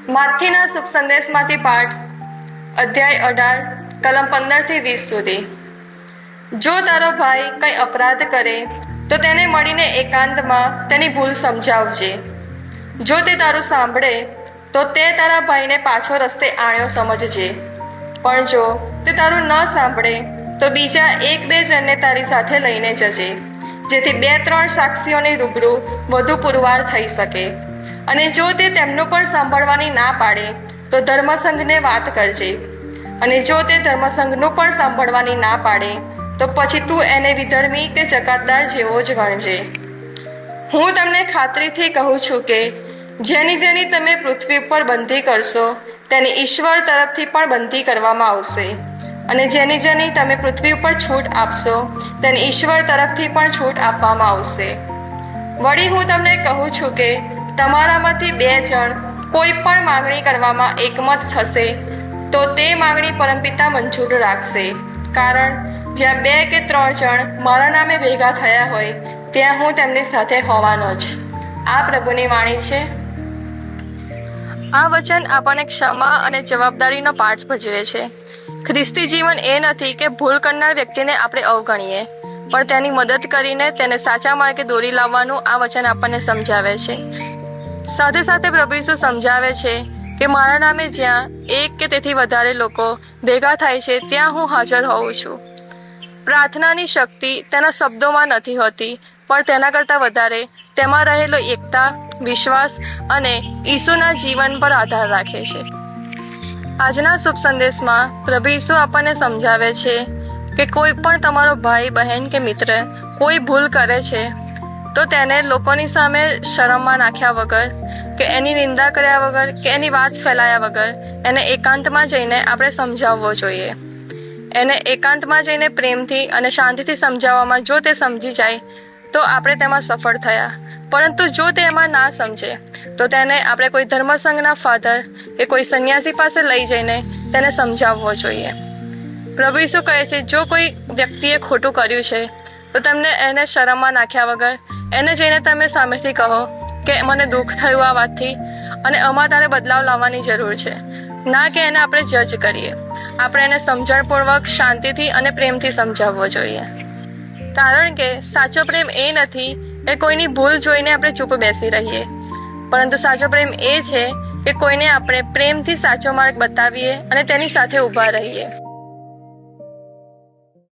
માથીના શુભ સંદેશમાંથી પાઠ અધ્યાય 18 કલમ 15-20 સુધી। જો તારો ભાઈ કંઈ અપરાધ કરે તો તેને મળીને એકાંતમાં તેની ભૂલ સમજાવજે। જો તે તારું સાંભળે તો તે તારા ભાઈને પાછો રસ્તે આણ્યો સમજજે, પણ જો તે તારું ન સાંભળે તો બીજા 1-2 જણને તારી સાથે લઈને જજે, જેથી 2-3 સાક્ષીઓની રૂબરૂ વધુ પુરવાર થઈ શકે। અને જો તે તેમનું પણ સાંભળવાની ના પાડે તો ધર્મસંઘને વાત કરજે, અને જો તે ધર્મસંઘનું પણ સાંભળવાની ના પાડે તો પછી તું એને વિધર્મી કે ચકાતદાર જેવો જ ગણજે। હું તમને ખાતરીથી કહું છું કે જેની તમે પૃથ્વી ઉપર બંધી કરશો તેની ઈશ્વર તરફથી પણ બંધી કરવામાં આવશે, અને જેની તમે પૃથ્વી ઉપર છૂટ આપશો તેની ઈશ્વર તરફથી પણ છૂટ આપવામાં આવશે। વળી હું તમને કહું છું કે તમારામાંથી 2 જણ કોઈ પણ માંગણી કરવામાં એકમત થશે તો તે માંગણી પરમપિતા મંજૂર રાખશે, કારણ જ્યાં 2 કે 3 જણ મારા નામે ભેગા થયા હોય ત્યાં હું તેમની સાથે હોવાનો જ। આ પ્રભુની વાણી છે। આ વચન આપણને ક્ષમા અને જવાબદારીનો પાઠ ભજવે છે। ખ્રિસ્તી જીવન એ નથી કે ભૂલ કરનાર વ્યક્તિને આપણે અવગણીએ, પણ તેની મદદ કરીને તેને સાચા માર્ગે દોરી લાવવાનું આ વચન આપણને સમજાવે છે। સાથે સાથે પ્રભુ ઈસુ સમજાવે છે કે મારા નામે જ્યાં 1 કે તેથી વધારે લોકો ભેગા થાય છે ત્યાં હું હાજર હોઉં છું। પ્રાર્થનાની શક્તિ તેના શબ્દોમાં નથી હોતી, પણ તેના કરતાં વધારે તેમાં રહેલો એકતા, વિશ્વાસ અને ઈસુના જીવન પર આધાર રાખે છે। આજના શુભ સંદેશમાં પ્રભુ ઈસુ આપણને સમજાવે છે કે કોઈ પણ તમારો ભાઈ, બહેન કે મિત્ર કોઈ ભૂલ કરે છે તો તેને લોકોની સામે શરમમાં નાખ્યા વગર કે એની નિંદા કર્યા વગર કે એની વાત ફેલાયા વગર એને એકાંતમાં જઈને આપણે સમજાવવો જોઈએ। એને એકાંતમાં જઈને પ્રેમથી અને શાંતિથી સમજાવવામાં જો તે સમજી જાય તો આપણે તેમાં સફળ થયા, પરંતુ જો તે એમાં ના સમજે તો તેને આપણે કોઈ ધર્મસંઘના ફાધર કે કોઈ સંન્યાસી પાસે લઈ જઈને તેને સમજાવવો જોઈએ। પ્રભુ ઈસુ કહે છે જો કોઈ વ્યક્તિએ ખોટું કર્યું છે તો તમને એને શરમમાં નાખ્યા વગર એને જઈને તમે સામેથી કહો કે મને દુઃખ થયું આ વાતથી અને આમાં તારે બદલાવ લાવવાની જરૂર છે, ના કે એને આપણે જજ કરીએ। આપણે એને સમજણપૂર્વક, શાંતિથી અને પ્રેમથી સમજાવવો જોઈએ, કારણ કે સાચો પ્રેમ એ નથી કે કોઈની ભૂલ જોઈને આપણે ચૂપ બેસી રહીએ, પરંતુ સાચો પ્રેમ એ છે કે કોઈને આપણે પ્રેમથી સાચો માર્ગ બતાવીએ અને તેની સાથે ઊભા રહીએ।